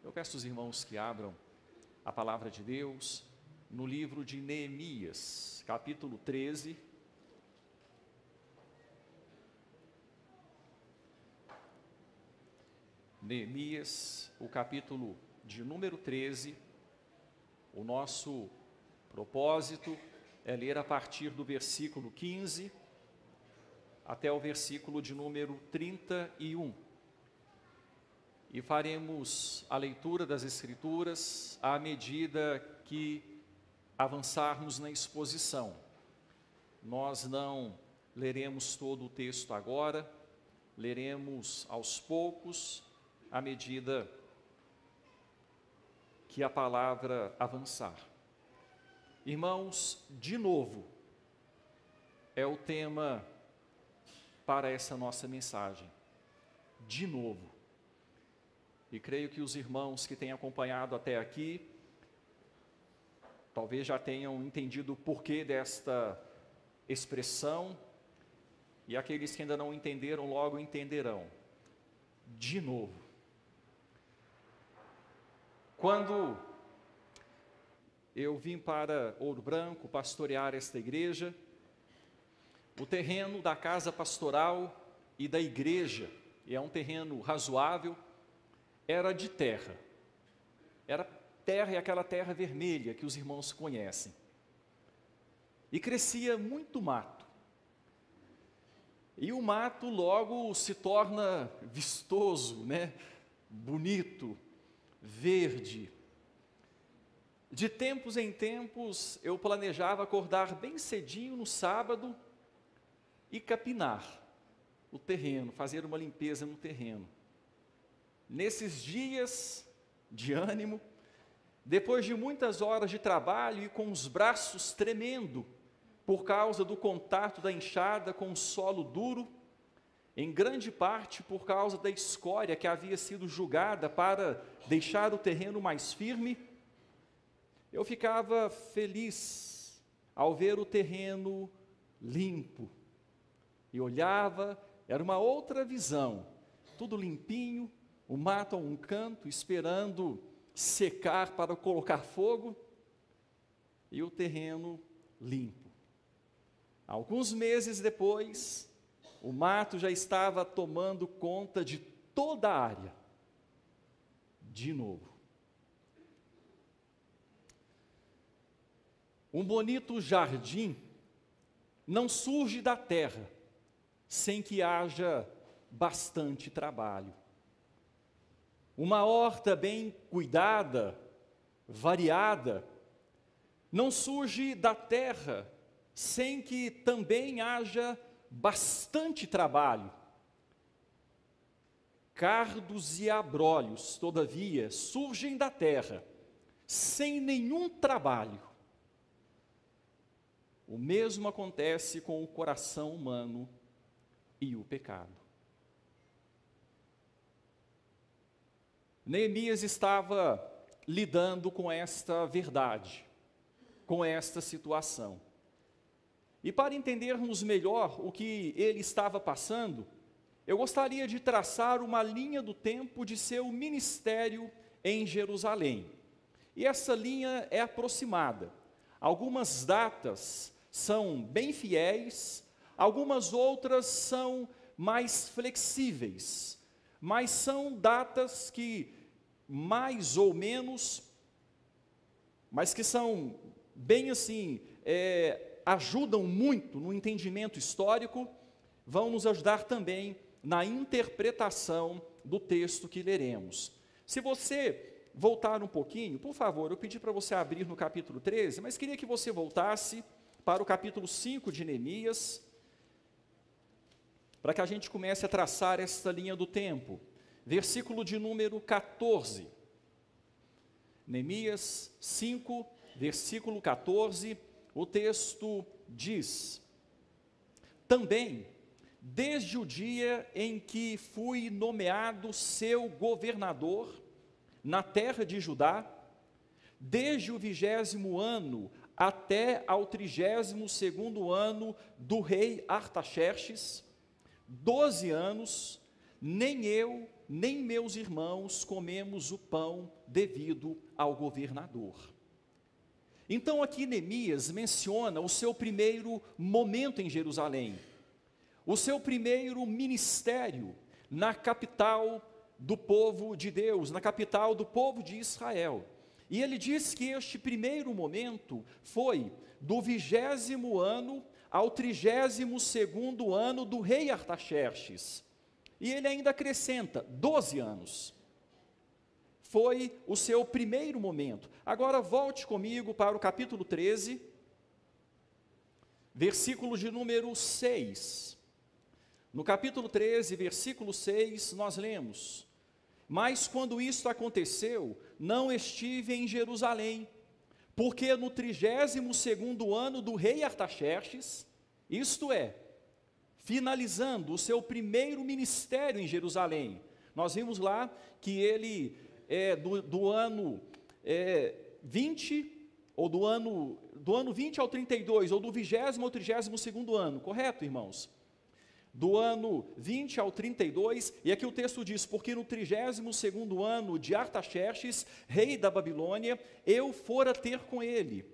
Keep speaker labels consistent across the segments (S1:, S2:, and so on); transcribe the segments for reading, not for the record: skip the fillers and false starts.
S1: Eu peço aos irmãos que abram a palavra de Deus no livro de Neemias, capítulo 13. Neemias, o capítulo de número 13. O nosso propósito é ler a partir do versículo 15 até o versículo de número 31. E faremos a leitura das Escrituras à medida que avançarmos na exposição. Nós não leremos todo o texto agora, leremos aos poucos, à medida que a palavra avançar. Irmãos, de novo, é o tema para essa nossa mensagem. De novo. E creio que os irmãos que têm acompanhado até aqui, talvez já tenham entendido o porquê desta expressão, e aqueles que ainda não entenderam, logo entenderão. De novo. Quando eu vim para Ouro Branco pastorear esta igreja, o terreno da casa pastoral e da igreja, e é um terreno razoável, era de terra. Era terra, e aquela terra vermelha que os irmãos conhecem. E crescia muito mato. E o mato logo se torna vistoso, né? Bonito, verde. De tempos em tempos, eu planejava acordar bem cedinho no sábado e capinar o terreno, fazer uma limpeza no terreno. Nesses dias de ânimo, depois de muitas horas de trabalho e com os braços tremendo por causa do contato da enxada com o solo duro, em grande parte por causa da escória que havia sido julgada para deixar o terreno mais firme, eu ficava feliz ao ver o terreno limpo. E olhava, era uma outra visão, tudo limpinho, o mato a um canto, esperando secar para colocar fogo, e o terreno limpo. Alguns meses depois, o mato já estava tomando conta de toda a área, de novo. Um bonito jardim não surge da terra sem que haja bastante trabalho. Uma horta bem cuidada, variada, não surge da terra sem que também haja bastante trabalho. Cardos e abrolhos, todavia, surgem da terra sem nenhum trabalho. O mesmo acontece com o coração humano e o pecado. Neemias estava lidando com esta verdade, com esta situação. E para entendermos melhor o que ele estava passando, eu gostaria de traçar uma linha do tempo de seu ministério em Jerusalém. E essa linha é aproximada. Algumas datas são bem fiéis, algumas outras são mais flexíveis, mas são datas que mais ou menos, mas que são bem assim, ajudam muito no entendimento histórico, vão nos ajudar também na interpretação do texto que leremos. Se você voltar um pouquinho, por favor, eu pedi para você abrir no capítulo 13, mas queria que você voltasse para o capítulo 5 de Neemias, para que a gente comece a traçar essa linha do tempo. Versículo de número 14. Neemias 5, versículo 14, o texto diz: Também, desde o dia em que fui nomeado seu governador na terra de Judá, desde o 20º ano até ao 32º ano do rei Artaxerxes, 12 anos, nem eu, nem meus irmãos comemos o pão devido ao governador. Então aqui Neemias menciona o seu primeiro momento em Jerusalém, o seu primeiro ministério na capital do povo de Deus, na capital do povo de Israel. E ele diz que este primeiro momento foi do 20º ano ao 32º ano do rei Artaxerxes. E ele ainda acrescenta 12 anos. Foi o seu primeiro momento. Agora volte comigo para o capítulo 13, versículo de número 6. No capítulo 13, versículo 6, nós lemos: mas quando isto aconteceu, não estive em Jerusalém, porque no 32º ano do rei Artaxerxes, isto é, finalizando o seu primeiro ministério em Jerusalém, nós vimos lá que ele do ano 20, ou do ano 20 ao 32, ou do 20º ao 32º ano, correto, irmãos? Do ano 20 ao 32, e aqui o texto diz: porque no 32º ano de Artaxerxes, rei da Babilônia, eu fora ter com ele,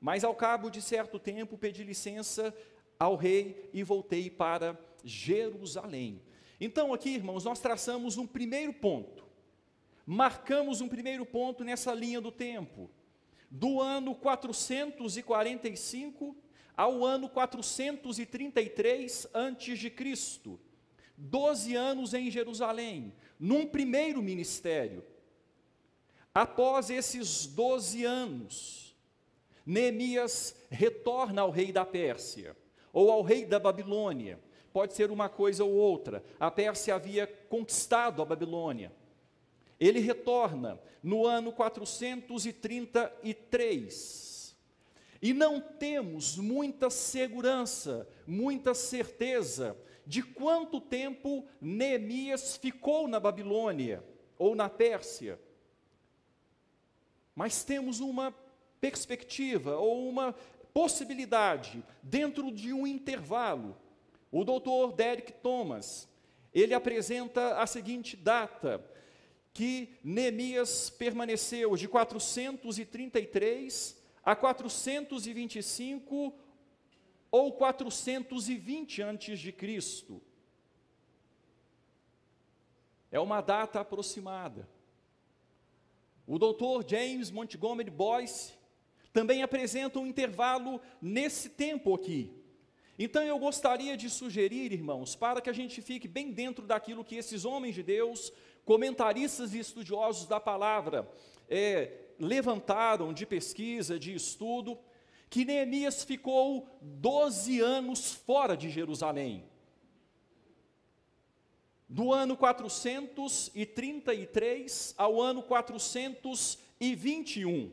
S1: mas ao cabo de certo tempo pedi licença ao rei e voltei para Jerusalém. Então aqui, irmãos, nós traçamos um primeiro ponto, marcamos um primeiro ponto nessa linha do tempo, do ano 445 ao ano 433 antes de Cristo, 12 anos em Jerusalém, num primeiro ministério. Após esses 12 anos, Neemias retorna ao rei da Pérsia, ou ao rei da Babilônia, pode ser uma coisa ou outra. A Pérsia havia conquistado a Babilônia. Ele retorna no ano 433, e não temos muita segurança, muita certeza de quanto tempo Neemias ficou na Babilônia ou na Pérsia. Mas temos uma perspectiva ou uma possibilidade dentro de um intervalo. O doutor Derek Thomas, ele apresenta a seguinte data, que Neemias permaneceu de 433 a 425 ou 420 antes de Cristo. É uma data aproximada. O Dr. James Montgomery Boyce também apresenta um intervalo nesse tempo aqui. Então eu gostaria de sugerir, irmãos, para que a gente fique bem dentro daquilo que esses homens de Deus, comentaristas e estudiosos da palavra, levantaram de pesquisa, de estudo, que Neemias ficou 12 anos fora de Jerusalém. Do ano 433 ao ano 421,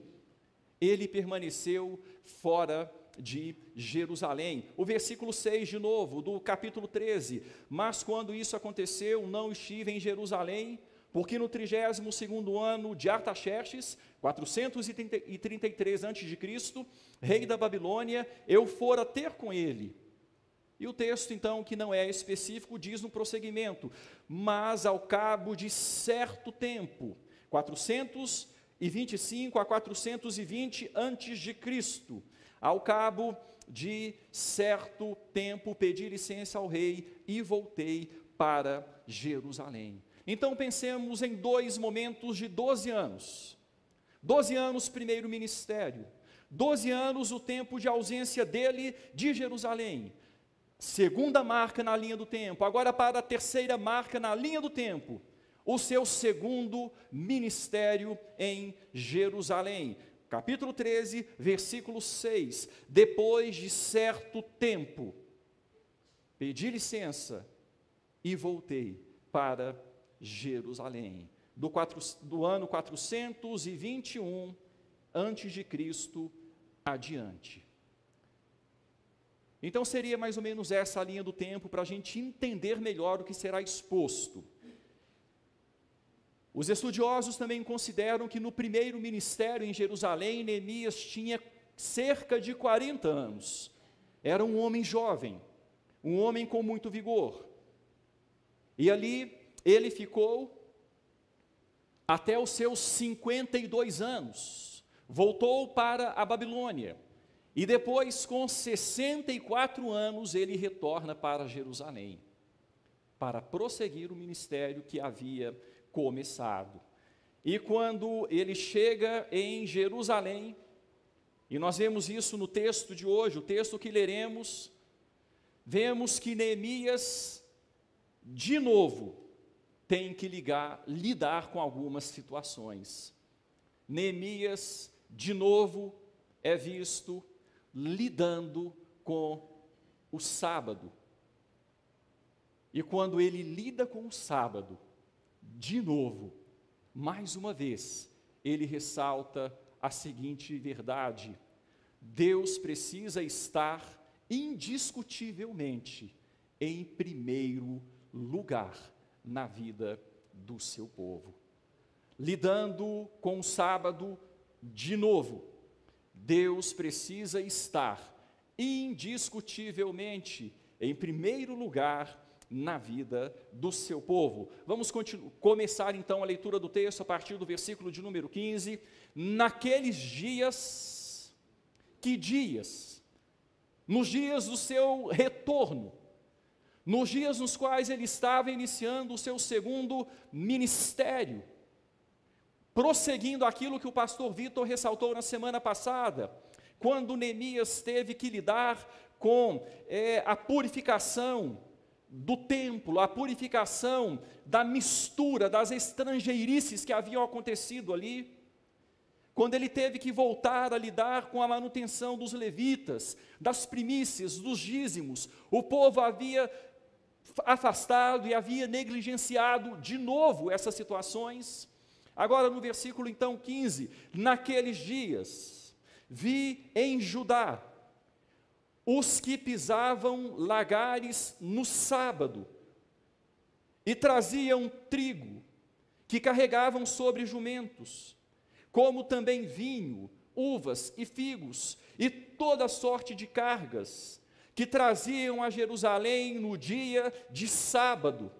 S1: ele permaneceu fora de Jerusalém. O versículo 6 de novo, do capítulo 13: mas quando isso aconteceu, não estive em Jerusalém, porque no 32º ano de Artaxerxes, 433 a.C., rei da Babilônia, eu fora ter com ele. E o texto, então, que não é específico, diz no prosseguimento: mas ao cabo de certo tempo, 425 a 420 a.C., ao cabo de certo tempo, pedi licença ao rei e voltei para Jerusalém. Então pensemos em dois momentos de 12 anos. 12 anos, primeiro ministério. 12 anos, o tempo de ausência dele de Jerusalém. Segunda marca na linha do tempo. Agora para a terceira marca na linha do tempo. O seu segundo ministério em Jerusalém. Capítulo 13, versículo 6. Depois de certo tempo, pedi licença e voltei para Jerusalém. Do ano 421 antes de Cristo adiante. Então seria mais ou menos essa a linha do tempo para a gente entender melhor o que será exposto. Os estudiosos também consideram que no primeiro ministério em Jerusalém, Neemias tinha cerca de 40 anos. Era um homem jovem, um homem com muito vigor. E ali ele ficou até os seus 52 anos, voltou para a Babilônia, e depois, com 64 anos, ele retorna para Jerusalém, para prosseguir o ministério que havia começado. E quando ele chega em Jerusalém, e nós vemos isso no texto de hoje, o texto que leremos, vemos que Neemias, de novo, tem que lidar com algumas situações. Neemias, de novo, é visto lidando com o sábado. E quando ele lida com o sábado, de novo, mais uma vez, ele ressalta a seguinte verdade: Deus precisa estar indiscutivelmente em primeiro lugar na vida do seu povo. Lidando com o sábado, de novo, Deus precisa estar indiscutivelmente em primeiro lugar na vida do seu povo. Vamos começar então a leitura do texto a partir do versículo de número 15. Naqueles dias, que dias? Nos dias do seu retorno, nos dias nos quais ele estava iniciando o seu segundo ministério, prosseguindo aquilo que o pastor Vitor ressaltou na semana passada, quando Neemias teve que lidar com a purificação do templo, a purificação da mistura, das estrangeirices que haviam acontecido ali, quando ele teve que voltar a lidar com a manutenção dos levitas, das primícias, dos dízimos, o povo havia afastado e havia negligenciado de novo essas situações. Agora no versículo então 15, naqueles dias, vi em Judá os que pisavam lagares no sábado, e traziam trigo, que carregavam sobre jumentos, como também vinho, uvas e figos, e toda sorte de cargas, que traziam a Jerusalém no dia de sábado,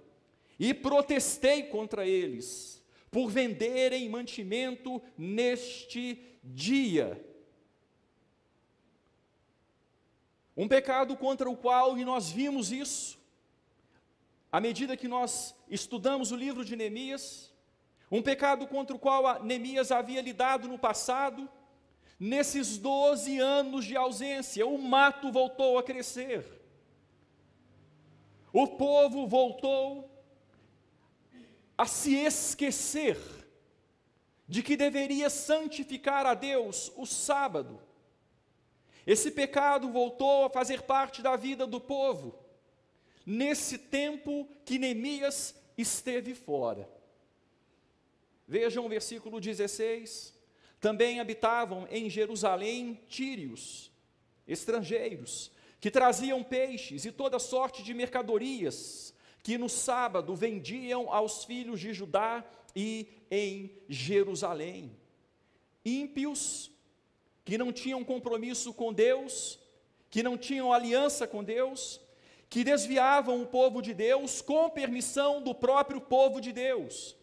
S1: e protestei contra eles, por venderem mantimento neste dia. Um pecado contra o qual, e nós vimos isso, à medida que nós estudamos o livro de Neemias, um pecado contra o qual Neemias havia lidado no passado. Nesses 12 anos de ausência, o mato voltou a crescer, o povo voltou a se esquecer de que deveria santificar a Deus o sábado. Esse pecado voltou a fazer parte da vida do povo, nesse tempo que Neemias esteve fora. Vejam o versículo 16, também habitavam em Jerusalém tírios, estrangeiros, que traziam peixes e toda sorte de mercadorias, que no sábado vendiam aos filhos de Judá e em Jerusalém. Ímpios, que não tinham compromisso com Deus, que não tinham aliança com Deus, que desviavam o povo de Deus com permissão do próprio povo de Deus.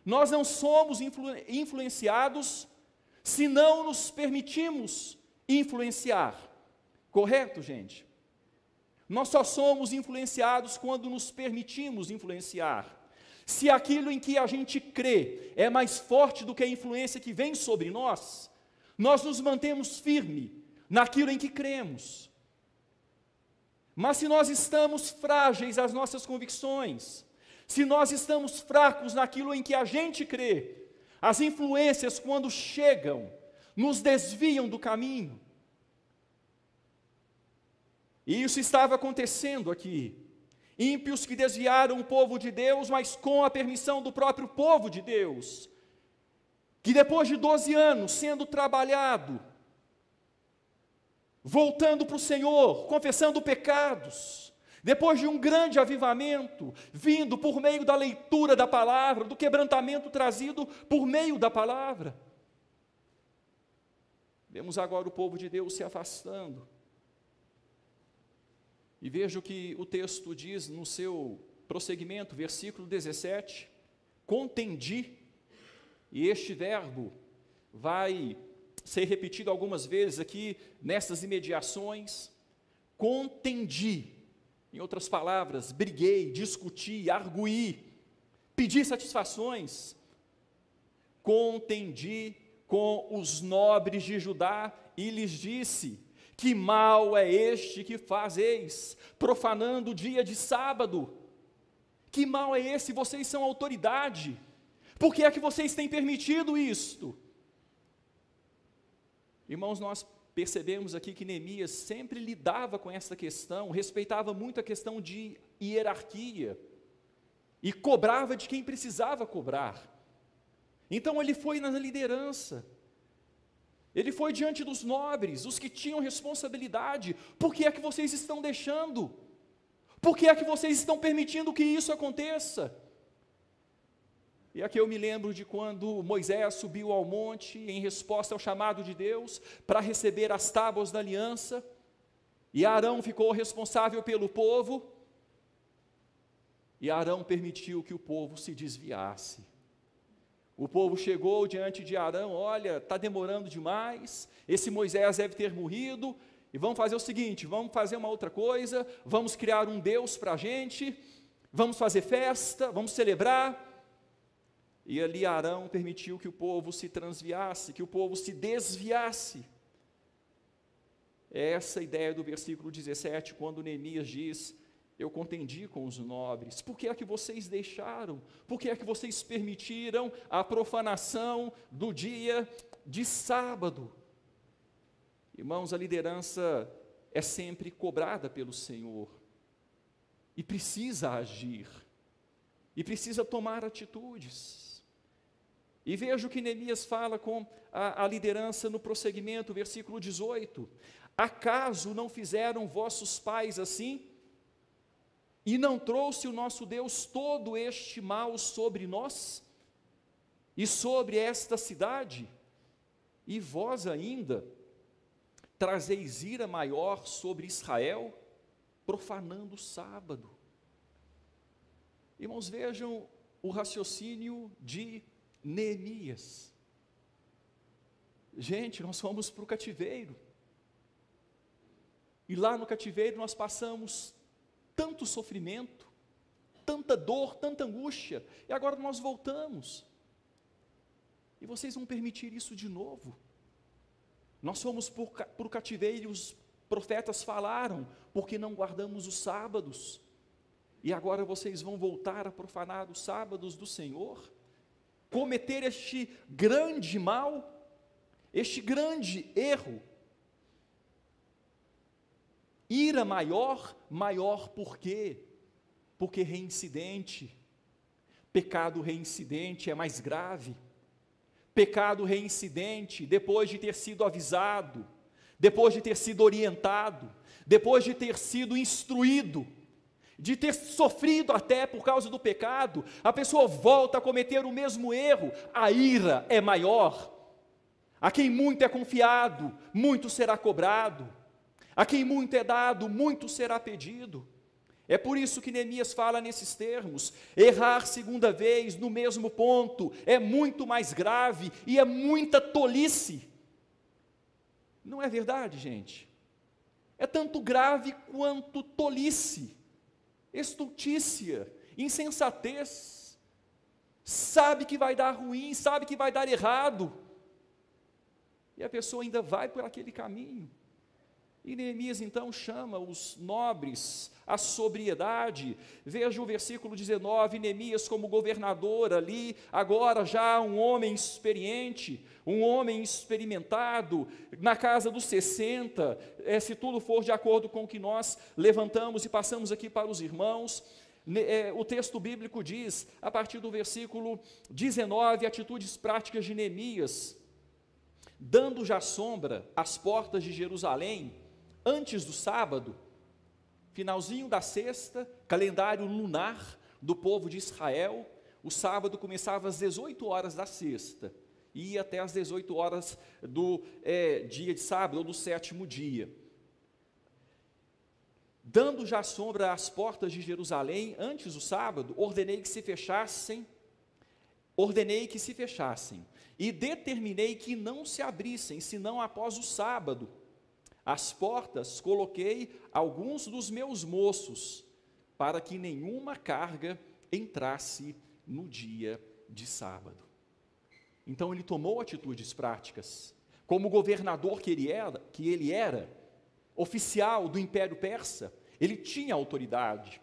S1: Nós não somos influenciados se não nos permitimos influenciar. Correto, gente? Nós só somos influenciados quando nos permitimos influenciar. Se aquilo em que a gente crê é mais forte do que a influência que vem sobre nós, nós nos mantemos firmes naquilo em que cremos. Mas se nós estamos frágeis às nossas convicções, se nós estamos fracos naquilo em que a gente crê, as influências, quando chegam, nos desviam do caminho. E isso estava acontecendo aqui. Ímpios que desviaram o povo de Deus, mas com a permissão do próprio povo de Deus, que depois de 12 anos sendo trabalhado, voltando para o Senhor, confessando pecados, depois de um grande avivamento, vindo por meio da leitura da palavra, do quebrantamento trazido por meio da palavra, vemos agora o povo de Deus se afastando. E veja o que o texto diz no seu prosseguimento, versículo 17, contendi E este verbo vai ser repetido algumas vezes aqui nessas imediações. Contendi, em outras palavras, briguei, discuti, arguí, pedi satisfações. Contendi com os nobres de Judá e lhes disse: que mal é este que fazeis, profanando o dia de sábado? Que mal é esse? Vocês são autoridade. Por que é que vocês têm permitido isto? Irmãos, nós percebemos aqui que Neemias sempre lidava com essa questão, respeitava muito a questão de hierarquia e cobrava de quem precisava cobrar. Então ele foi na liderança, ele foi diante dos nobres, os que tinham responsabilidade. Por que é que vocês estão deixando? Por que é que vocês estão permitindo que isso aconteça? E aqui eu me lembro de quando Moisés subiu ao monte em resposta ao chamado de Deus para receber as tábuas da aliança, e Arão ficou responsável pelo povo, e Arão permitiu que o povo se desviasse. O povo chegou diante de Arão: olha, está demorando demais, esse Moisés deve ter morrido, e vamos fazer o seguinte, vamos fazer uma outra coisa, vamos criar um Deus para a gente, vamos fazer festa, vamos celebrar. E ali Arão permitiu que o povo se transviasse, que o povo se desviasse. É essa a ideia do versículo 17, quando Neemias diz: eu contendi com os nobres. Por que é que vocês deixaram? Por que é que vocês permitiram a profanação do dia de sábado? Irmãos, a liderança é sempre cobrada pelo Senhor, e precisa agir, e precisa tomar atitudes. E veja o que Neemias fala com a liderança no prosseguimento, versículo 18: acaso não fizeram vossos pais assim? E não trouxe o nosso Deus todo este mal sobre nós, e sobre esta cidade? E vós ainda trazeis ira maior sobre Israel, profanando o sábado. Irmãos, vejam o raciocínio de Neemias. Gente, nós fomos para o cativeiro, e lá no cativeiro nós passamos tanto sofrimento, tanta dor, tanta angústia, e agora nós voltamos, e vocês vão permitir isso de novo? Nós fomos para o cativeiro, e os profetas falaram, porque não guardamos os sábados, e agora vocês vão voltar a profanar os sábados do Senhor? Cometer este grande mal, este grande erro? Ira maior, maior por quê? Porque reincidente. Pecado reincidente é mais grave. Pecado reincidente, depois de ter sido avisado, depois de ter sido orientado, depois de ter sido instruído, de ter sofrido até por causa do pecado, a pessoa volta a cometer o mesmo erro. A ira é maior. A quem muito é confiado, muito será cobrado. A quem muito é dado, muito será pedido. É por isso que Neemias fala nesses termos: errar segunda vez no mesmo ponto é muito mais grave e é muita tolice. Não é verdade, gente? É tanto grave quanto tolice, estultícia, insensatez. Sabe que vai dar ruim, sabe que vai dar errado, e a pessoa ainda vai por aquele caminho. E Neemias então chama os nobres à sobriedade. Veja o versículo 19, Neemias como governador ali, agora já um homem experiente, um homem experimentado, na casa dos 60, se tudo for de acordo com o que nós levantamos e passamos aqui para os irmãos. O texto bíblico diz, a partir do versículo 19, atitudes práticas de Neemias: dando já sombra às portas de Jerusalém, antes do sábado, finalzinho da sexta, calendário lunar do povo de Israel, o sábado começava às 18 horas da sexta, e ia até às 18 horas do dia de sábado, ou do sétimo dia. Dando já sombra às portas de Jerusalém, antes do sábado, ordenei que se fechassem ordenei que se fechassem, e determinei que não se abrissem, senão após o sábado. Às portas coloquei alguns dos meus moços, para que nenhuma carga entrasse no dia de sábado. Então ele tomou atitudes práticas. Como governador que ele era, oficial do Império Persa, ele tinha autoridade,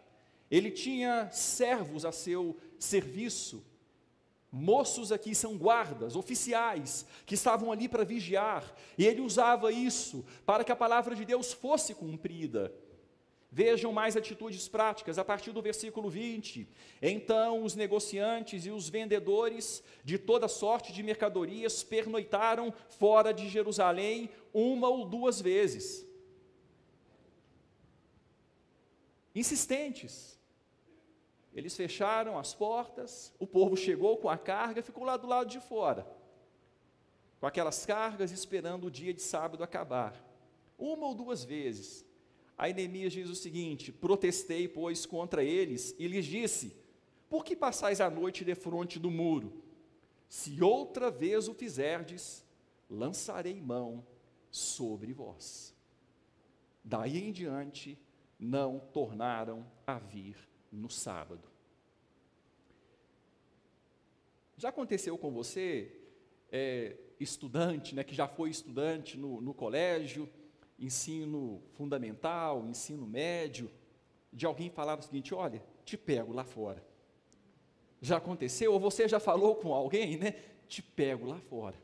S1: ele tinha servos a seu serviço. Moços aqui são guardas, oficiais, que estavam ali para vigiar, e ele usava isso para que a palavra de Deus fosse cumprida. Vejam mais atitudes práticas, a partir do versículo 20. Então os negociantes e os vendedores de toda sorte de mercadorias pernoitaram fora de Jerusalém 1 ou 2 vezes. Insistentes. Eles fecharam as portas, o povo chegou com a carga, ficou lá do lado de fora, com aquelas cargas, esperando o dia de sábado acabar. 1 ou 2 vezes. Aí Neemias diz o seguinte: protestei, pois, contra eles, e lhes disse: por que passais a noite defronte do muro? Se outra vez o fizerdes, lançarei mão sobre vós. Daí em diante, não tornaram a vir no sábado. Já aconteceu com você, estudante, que já foi estudante no colégio, ensino fundamental, ensino médio, de alguém falar o seguinte: olha, te pego lá fora. Já aconteceu? Ou você já falou com alguém, te pego lá fora.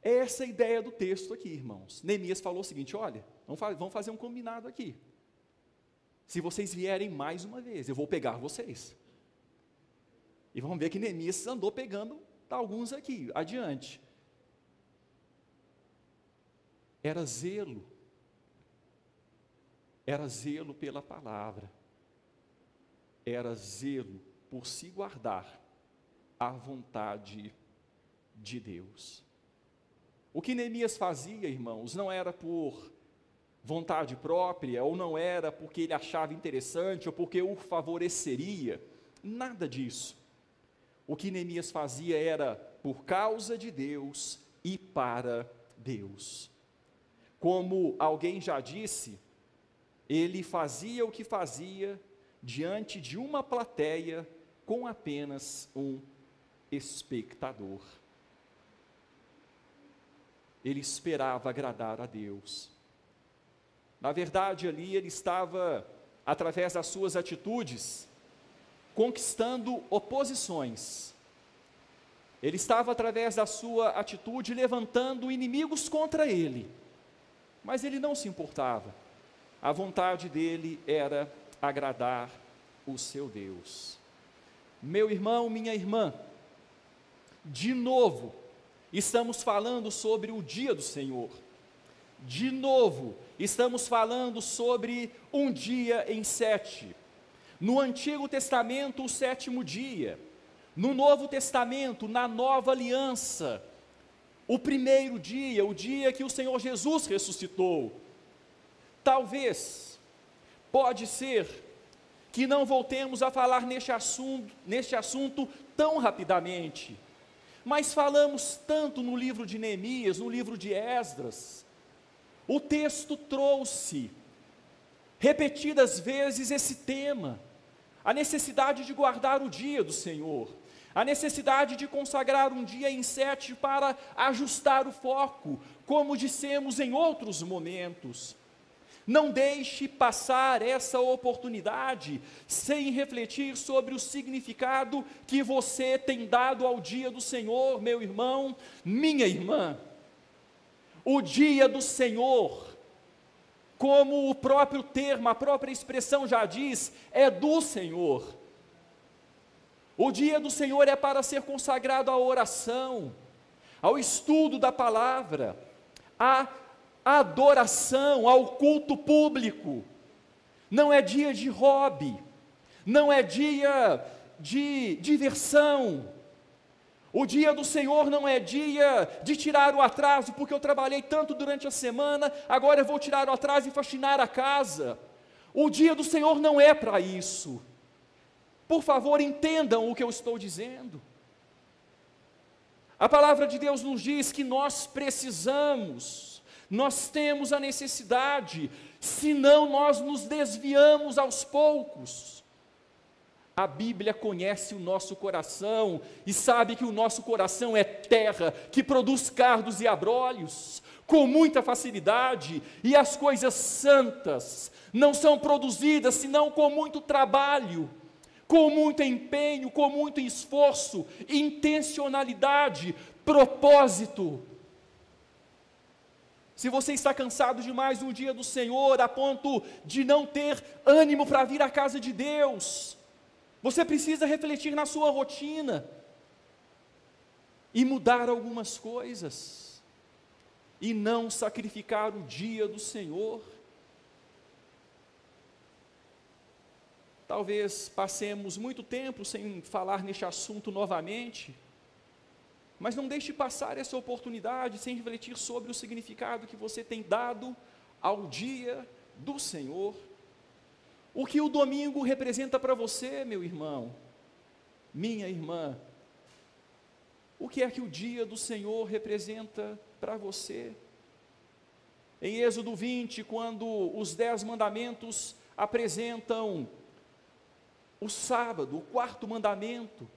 S1: É essa a ideia do texto aqui, irmãos. Neemias falou o seguinte: olha, vamos fazer um combinado aqui. Se vocês vierem mais uma vez, eu vou pegar vocês. E vamos ver que Neemias andou pegando alguns aqui, adiante. Era zelo pela palavra, era zelo por se guardar à vontade de Deus. O que Neemias fazia, irmãos, não era por vontade própria, ou não era porque ele achava interessante, ou porque o favoreceria, nada disso. O que Neemias fazia era por causa de Deus e para Deus. Como alguém já disse, ele fazia o que fazia diante de uma plateia com apenas um espectador. Ele esperava agradar a Deus. Na verdade, ali ele estava, através das suas atitudes, conquistando oposições. Ele estava, através da sua atitude, levantando inimigos contra ele. Mas ele não se importava. A vontade dele era agradar o seu Deus. Meu irmão, minha irmã, de novo, estamos falando sobre o dia do Senhor. De novo, estamos falando sobre um dia em 7. No Antigo Testamento, o 7º dia. No Novo Testamento, na Nova Aliança, o 1º dia, o dia que o Senhor Jesus ressuscitou. Talvez, pode ser, que não voltemos a falar neste assunto tão rapidamente, mas falamos tanto no livro de Neemias, no livro de Esdras. O texto trouxe repetidas vezes esse tema, a necessidade de guardar o dia do Senhor, a necessidade de consagrar um dia em 7 para ajustar o foco, como dissemos em outros momentos. Não deixe passar essa oportunidade sem refletir sobre o significado que você tem dado ao dia do Senhor, meu irmão, minha irmã. O dia do Senhor, como o próprio termo, a própria expressão já diz, é do Senhor. O dia do Senhor é para ser consagrado à oração, ao estudo da palavra, à adoração, ao culto público. Não é dia de hobby, não é dia de diversão. O dia do Senhor não é dia de tirar o atraso, porque eu trabalhei tanto durante a semana, agora eu vou tirar o atraso e faxinar a casa. O dia do Senhor não é para isso. Por favor, entendam o que eu estou dizendo. A palavra de Deus nos diz que nós precisamos, nós temos a necessidade, senão nós nos desviamos aos poucos. A Bíblia conhece o nosso coração e sabe que o nosso coração é terra que produz cardos e abrolhos com muita facilidade, e as coisas santas não são produzidas senão com muito trabalho, com muito empenho, com muito esforço, intencionalidade, propósito. Se você está cansado demais no dia do Senhor, a ponto de não ter ânimo para vir à casa de Deus, você precisa refletir na sua rotina e mudar algumas coisas, e não sacrificar o dia do Senhor. Talvez passemos muito tempo sem falar neste assunto novamente, mas não deixe passar essa oportunidade sem refletir sobre o significado que você tem dado ao dia do Senhor. O que o domingo representa para você, meu irmão, minha irmã? O que é que o dia do Senhor representa para você? Em Êxodo 20, quando os 10 mandamentos apresentam o sábado, o quarto mandamento,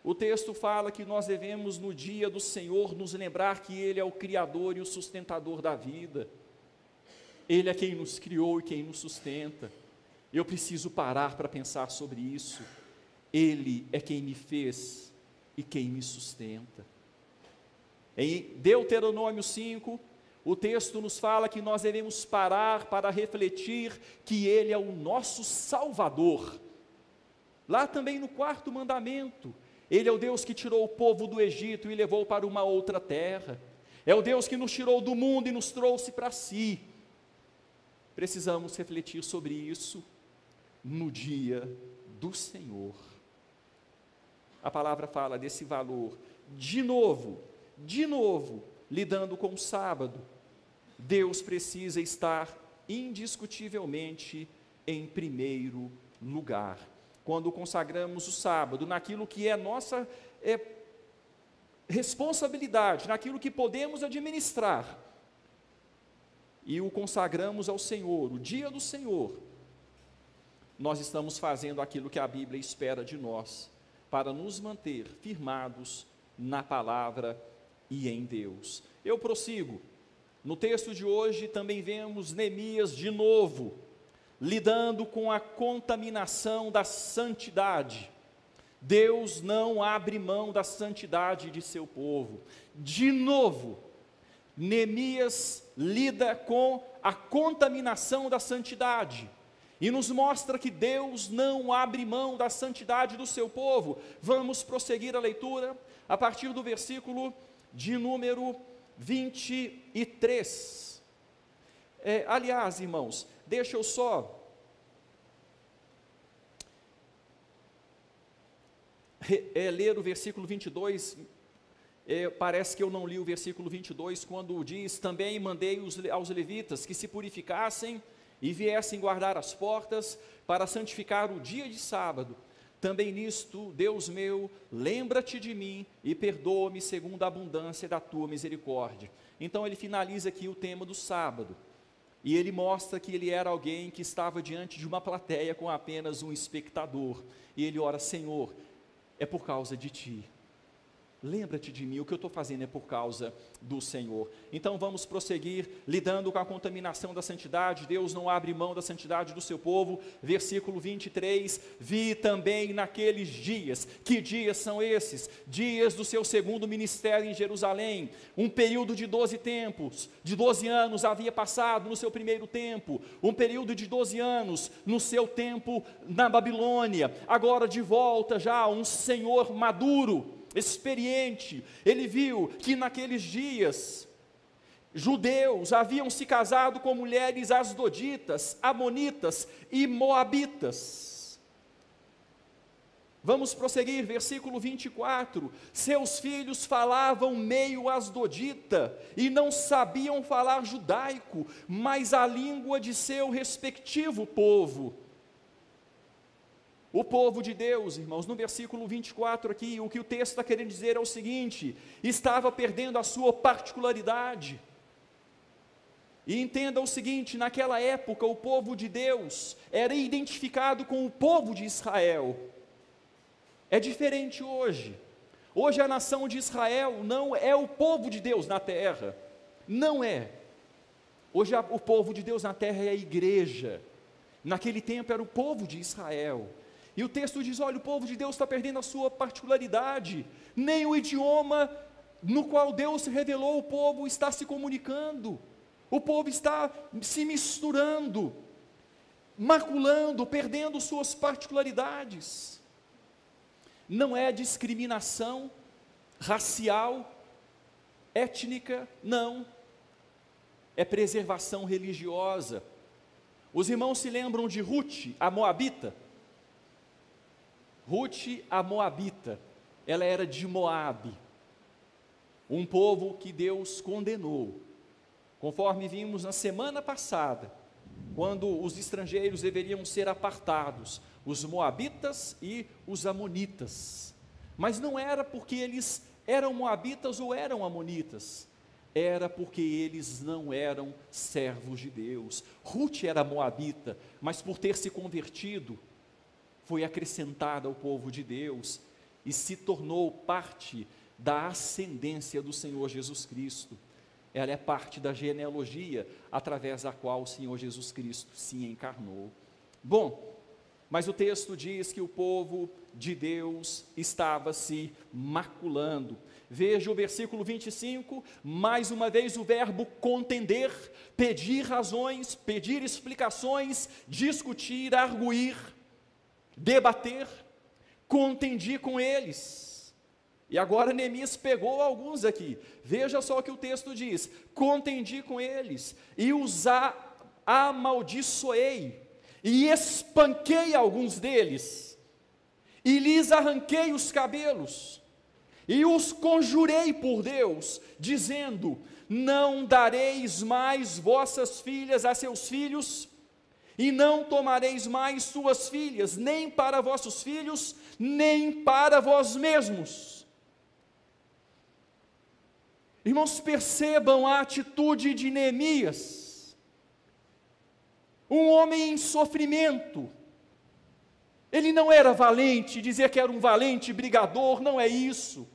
S1: o texto fala que nós devemos no dia do Senhor nos lembrar que Ele é o Criador e o sustentador da vida. Ele é quem nos criou e quem nos sustenta. Eu preciso parar para pensar sobre isso. Ele é quem me fez e quem me sustenta. Em Deuteronômio 5, o texto nos fala que nós devemos parar para refletir que Ele é o nosso Salvador. Lá também no quarto mandamento, Ele é o Deus que tirou o povo do Egito e levou para uma outra terra. É o Deus que nos tirou do mundo e nos trouxe para si. Precisamos refletir sobre isso no dia do Senhor. A palavra fala desse valor. De novo, lidando com o sábado, Deus precisa estar indiscutivelmente em primeiro lugar. Quando consagramos o sábado naquilo que é nossa responsabilidade, naquilo que podemos administrar, e o consagramos ao Senhor, o dia do Senhor, nós estamos fazendo aquilo que a Bíblia espera de nós, para nos manter firmados na palavra e em Deus. Eu prossigo. No texto de hoje também vemos Neemias de novo, lidando com a contaminação da santidade. Deus não abre mão da santidade de seu povo. De novo, Neemias lida com a contaminação da santidade e nos mostra que Deus não abre mão da santidade do seu povo. Vamos prosseguir a leitura a partir do versículo de número 23. Aliás, irmãos, deixa eu só ler o versículo 22. Parece que eu não li o versículo 22, quando diz: também mandei aos levitas que se purificassem e viessem guardar as portas para santificar o dia de sábado. Também nisto, Deus meu, lembra-te de mim e perdoa-me segundo a abundância da tua misericórdia. Então ele finaliza aqui o tema do sábado, e ele mostra que ele era alguém que estava diante de uma plateia com apenas um espectador, e ele ora: Senhor, é por causa de ti. Lembra-te de mim, o que eu estou fazendo é por causa do Senhor. Então vamos prosseguir, lidando com a contaminação da santidade. Deus não abre mão da santidade do seu povo. Versículo 23, vi também naqueles dias. Que dias são esses? Dias do seu segundo ministério em Jerusalém. Um período de 12 tempos, de 12 anos havia passado no seu primeiro tempo. Um período de 12 anos no seu tempo na Babilônia. Agora de volta já um Senhor maduro, experiente. Ele viu que naqueles dias judeus haviam se casado com mulheres asdoditas, amonitas e moabitas. Vamos prosseguir, versículo 24. Seus filhos falavam meio asdodita e não sabiam falar judaico, mas a língua de seu respectivo povo. O povo de Deus, irmãos, no versículo 24 aqui, o que o texto está querendo dizer é o seguinte: estava perdendo a sua particularidade. E entenda o seguinte: naquela época o povo de Deus era identificado com o povo de Israel. É diferente hoje. Hoje a nação de Israel não é o povo de Deus na terra, não é. Hoje o povo de Deus na terra é a igreja. Naquele tempo era o povo de Israel. E o texto diz: olha, o povo de Deus está perdendo a sua particularidade, nem o idioma no qual Deus revelou ao povo está se comunicando, o povo está se misturando, maculando, perdendo suas particularidades. Não é discriminação racial, étnica, não, é preservação religiosa. Os irmãos se lembram de Ruth, a Moabita? Ruth, a Moabita, ela era de Moabe, um povo que Deus condenou, conforme vimos na semana passada, quando os estrangeiros deveriam ser apartados, os moabitas e os amonitas. Mas não era porque eles eram moabitas ou eram amonitas, era porque eles não eram servos de Deus. Ruth era moabita, mas por ter se convertido, foi acrescentada ao povo de Deus e se tornou parte da ascendência do Senhor Jesus Cristo. Ela é parte da genealogia através da qual o Senhor Jesus Cristo se encarnou. Bom, mas o texto diz que o povo de Deus estava se maculando. Veja o versículo 25, mais uma vez o verbo contender, pedir razões, pedir explicações, discutir, arguir, debater. Contendi com eles. E agora Neemias pegou alguns aqui. Veja só o que o texto diz: contendi com eles e os amaldiçoei e espanquei alguns deles e lhes arranquei os cabelos e os conjurei por Deus, dizendo: não dareis mais vossas filhas a seus filhos, e não tomareis mais suas filhas, nem para vossos filhos, nem para vós mesmos. Irmãos, percebam a atitude de Neemias, um homem em sofrimento. Ele não era valente, dizer que era um valente brigador, não é isso.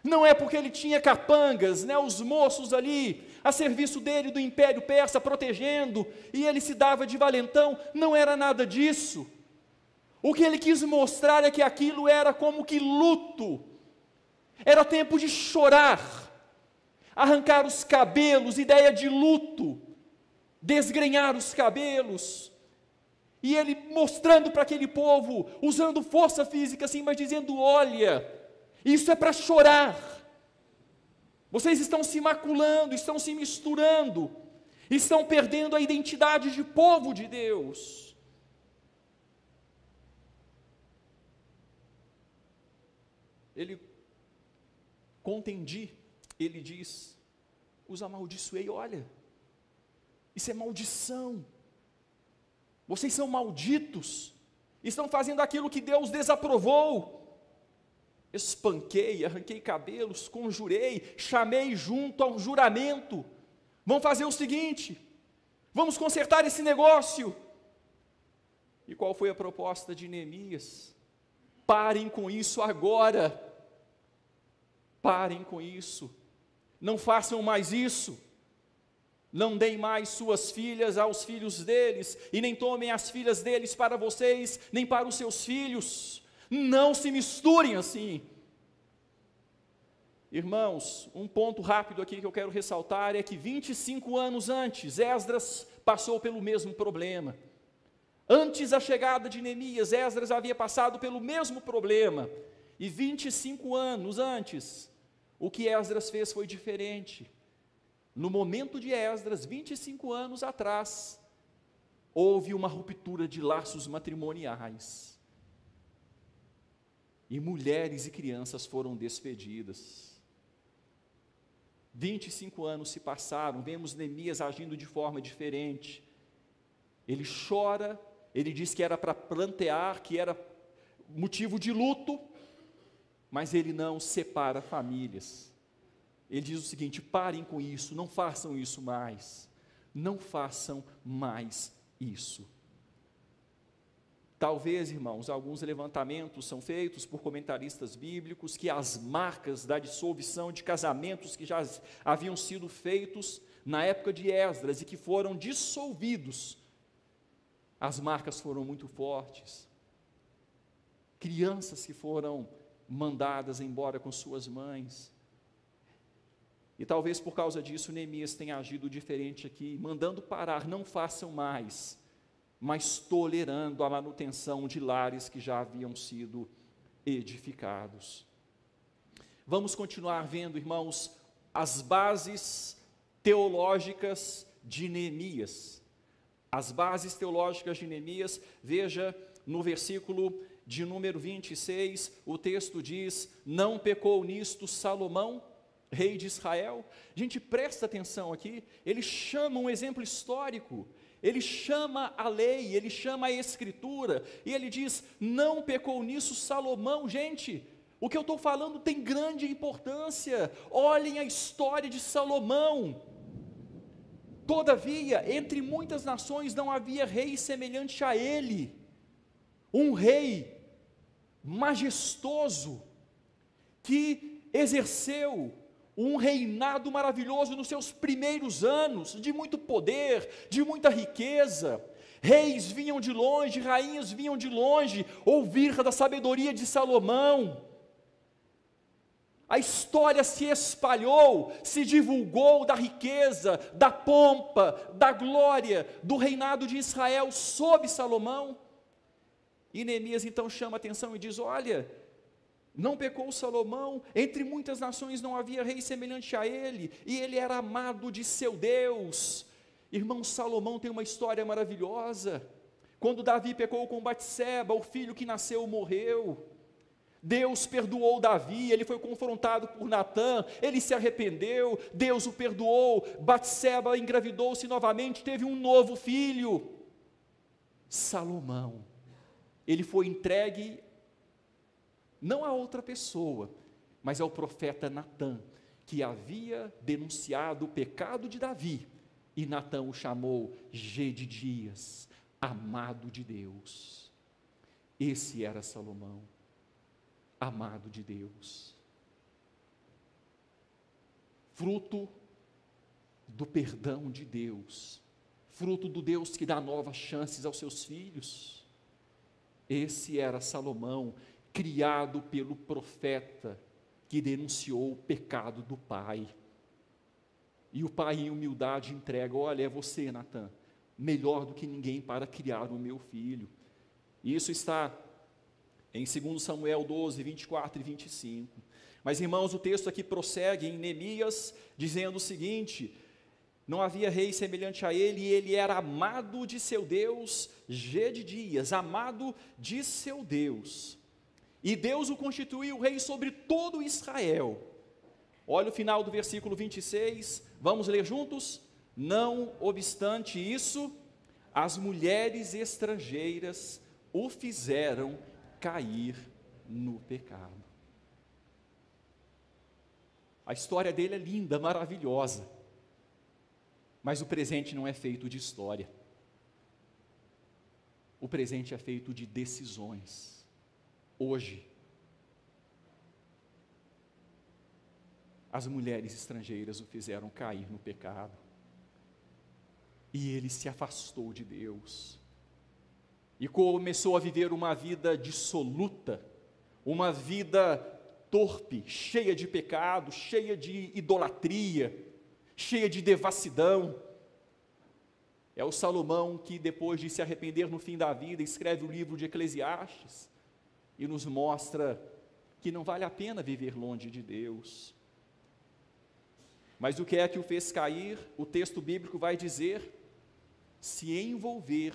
S1: Não é porque ele tinha capangas, né, os moços ali, a serviço dele do Império Persa, protegendo, e ele se dava de valentão, não era nada disso. O que ele quis mostrar é que aquilo era como que luto, era tempo de chorar, arrancar os cabelos, ideia de luto, desgrenhar os cabelos, e ele mostrando para aquele povo, usando força física assim, mas dizendo: olha, isso é para chorar, vocês estão se maculando, estão se misturando, estão perdendo a identidade de povo de Deus. Ele contendi, ele diz: os amaldiçoei. Olha, isso é maldição, vocês são malditos, estão fazendo aquilo que Deus desaprovou. Espanquei, arranquei cabelos, conjurei, chamei junto a um juramento. Vamos fazer o seguinte, vamos consertar esse negócio. E qual foi a proposta de Neemias? Parem com isso agora, parem com isso, não façam mais isso, não deem mais suas filhas aos filhos deles, e nem tomem as filhas deles para vocês, nem para os seus filhos. Não se misturem assim. Irmãos, um ponto rápido aqui que eu quero ressaltar é que 25 anos antes, Esdras passou pelo mesmo problema. Antes da chegada de Neemias, Esdras havia passado pelo mesmo problema. E 25 anos antes, o que Esdras fez foi diferente. No momento de Esdras, 25 anos atrás, houve uma ruptura de laços matrimoniais. E mulheres e crianças foram despedidas. 25 anos se passaram, vemos Neemias agindo de forma diferente. Ele chora ele diz que era para plantear, que era motivo de luto, mas ele não separa famílias. Ele diz o seguinte: parem com isso, não façam isso mais, não façam mais isso. Talvez, irmãos, alguns levantamentos são feitos por comentaristas bíblicos que as marcas da dissolução de casamentos que já haviam sido feitos na época de Esdras e que foram dissolvidos, as marcas foram muito fortes. Crianças que foram mandadas embora com suas mães. E talvez por causa disso Neemias tenha agido diferente aqui, mandando parar, não façam mais, mas tolerando a manutenção de lares que já haviam sido edificados. Vamos continuar vendo, irmãos, as bases teológicas de Neemias. As bases teológicas de Neemias, veja no versículo de número 26, o texto diz: não pecou nisto Salomão, rei de Israel? Gente, presta atenção aqui, ele chama um exemplo histórico, ele chama a lei, ele chama a escritura, e ele diz: não pecou nisso Salomão. Gente, o que eu estou falando tem grande importância. Olhem a história de Salomão. Todavia, entre muitas nações não havia rei semelhante a ele, um rei majestoso, que exerceu um reinado maravilhoso nos seus primeiros anos, de muito poder, de muita riqueza. Reis vinham de longe, rainhas vinham de longe, ouvir da sabedoria de Salomão. A história se espalhou, se divulgou da riqueza, da pompa, da glória, do reinado de Israel sob Salomão. E Neemias então chama a atenção e diz: olha, não pecou Salomão, entre muitas nações não havia rei semelhante a ele, e ele era amado de seu Deus. Irmão, Salomão tem uma história maravilhosa. Quando Davi pecou com Batseba, o filho que nasceu morreu. Deus perdoou Davi, ele foi confrontado por Natã, ele se arrependeu, Deus o perdoou. Batseba engravidou-se novamente, teve um novo filho. Salomão, ele foi entregue não a outra pessoa, mas ao profeta Natã, que havia denunciado o pecado de Davi, e Natã o chamou Gedidias, amado de Deus. Esse era Salomão, amado de Deus, fruto do perdão de Deus, fruto do Deus que dá novas chances aos seus filhos. Esse era Salomão, criado pelo profeta que denunciou o pecado do pai. E o pai, em humildade, entrega: olha, é você, Natã, melhor do que ninguém para criar o meu filho. E isso está em 2 Samuel 12, 24 e 25. Mas, irmãos, o texto aqui prossegue em Neemias, dizendo o seguinte: não havia rei semelhante a ele, e ele era amado de seu Deus, Gedidias, amado de seu Deus. E Deus o constituiu rei sobre todo Israel. Olha o final do versículo 26, vamos ler juntos? Não obstante isso, as mulheres estrangeiras o fizeram cair no pecado. A história dele é linda, maravilhosa, mas o presente não é feito de história. O presente é feito de decisões. Hoje, as mulheres estrangeiras o fizeram cair no pecado, e ele se afastou de Deus, e começou a viver uma vida dissoluta, uma vida torpe, cheia de pecado, cheia de idolatria, cheia de devassidão. É o Salomão que, depois de se arrepender no fim da vida, escreve o livro de Eclesiastes, e nos mostra que não vale a pena viver longe de Deus. Mas o que é que o fez cair? O texto bíblico vai dizer: se envolver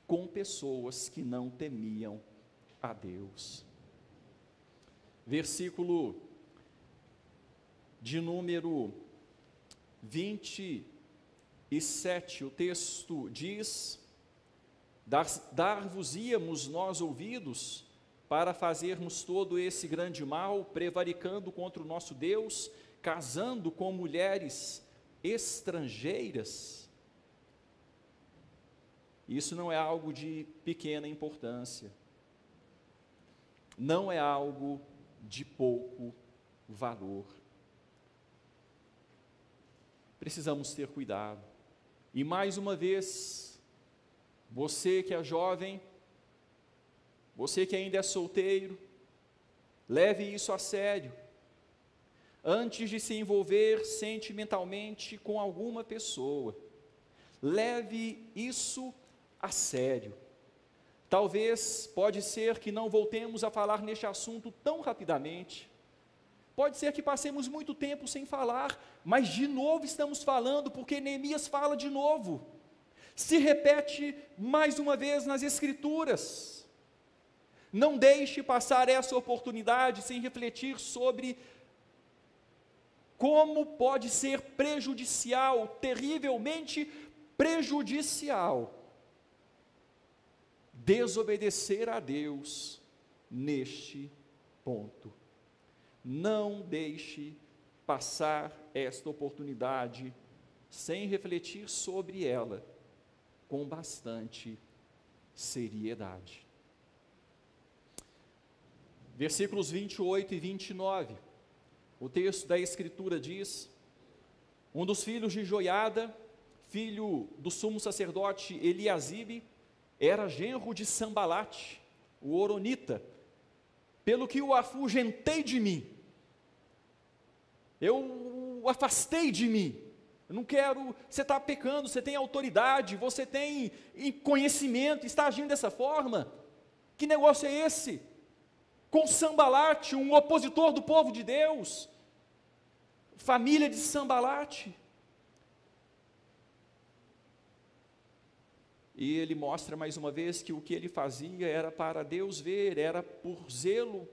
S1: com pessoas que não temiam a Deus. Versículo de número 27, o texto diz: Dar-vos-íamos nós ouvidos para fazermos todo esse grande mal, prevaricando contra o nosso Deus, casando com mulheres estrangeiras? Isso não é algo de pequena importância, não é algo de pouco valor. Precisamos ter cuidado. E mais uma vez, você que é jovem, você que ainda é solteiro, leve isso a sério. Antes de se envolver sentimentalmente com alguma pessoa, leve isso a sério. Talvez, pode ser que não voltemos a falar neste assunto tão rapidamente. Pode ser que passemos muito tempo sem falar, mas de novo estamos falando, porque Neemias fala de novo. Se repete mais uma vez nas Escrituras. Não deixe passar essa oportunidade sem refletir sobre como pode ser prejudicial, terrivelmente prejudicial, desobedecer a Deus neste ponto. Não deixe passar esta oportunidade sem refletir sobre ela com bastante seriedade. Versículos 28 e 29, o texto da Escritura diz: um dos filhos de Joiada, filho do sumo sacerdote Eliasibe, era genro de Sambalate, o horonita, pelo que o afugentei de mim, eu o afastei de mim. Eu não quero, você está pecando, você tem autoridade, você tem conhecimento, está agindo dessa forma. Que negócio é esse? Com Sambalate, um opositor do povo de Deus, família de Sambalate. E ele mostra mais uma vez que o que ele fazia era para Deus ver, era por zelo